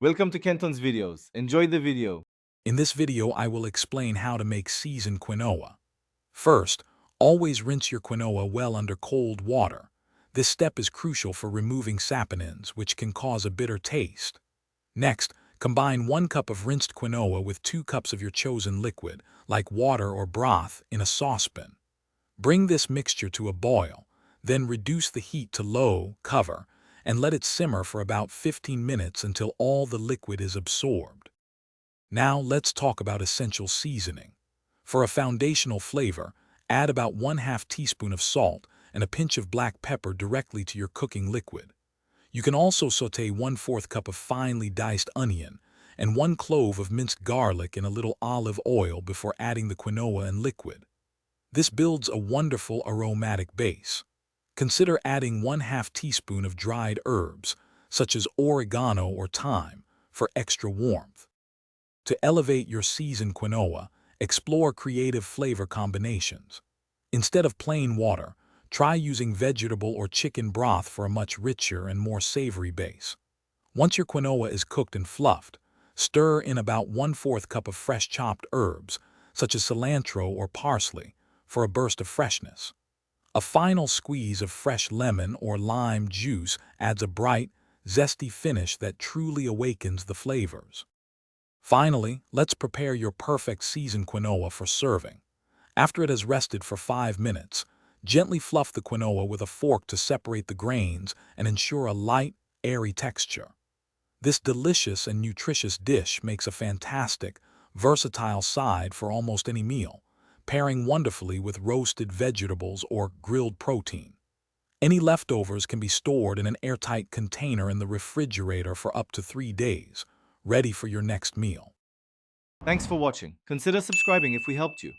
Welcome to Kenton's videos. Enjoy the video. In this video, I will explain how to make seasoned quinoa. First, always rinse your quinoa well under cold water. This step is crucial for removing saponins, which can cause a bitter taste. Next, combine 1 cup of rinsed quinoa with 2 cups of your chosen liquid, like water or broth, in a saucepan. Bring this mixture to a boil, then reduce the heat to low, cover, and let it simmer for about 15 minutes until all the liquid is absorbed. Now let's talk about essential seasoning. For a foundational flavor, add about 1/2 teaspoon of salt and a pinch of black pepper directly to your cooking liquid. You can also saute 1/4 cup of finely diced onion and 1 clove of minced garlic in a little olive oil before adding the quinoa and liquid. This builds a wonderful aromatic base. Consider adding 1/2 teaspoon of dried herbs, such as oregano or thyme, for extra warmth. To elevate your seasoned quinoa, explore creative flavor combinations. Instead of plain water, try using vegetable or chicken broth for a much richer and more savory base. Once your quinoa is cooked and fluffed, stir in about 1/4 cup of fresh chopped herbs, such as cilantro or parsley, for a burst of freshness. A final squeeze of fresh lemon or lime juice adds a bright, zesty finish that truly awakens the flavors. Finally, let's prepare your perfect seasoned quinoa for serving. After it has rested for 5 minutes, gently fluff the quinoa with a fork to separate the grains and ensure a light, airy texture. This delicious and nutritious dish makes a fantastic, versatile side for almost any meal, pairing wonderfully with roasted vegetables or grilled protein. Any leftovers can be stored in an airtight container in the refrigerator for up to 3 days, ready for your next meal. Thanks for watching. Consider subscribing if we helped you.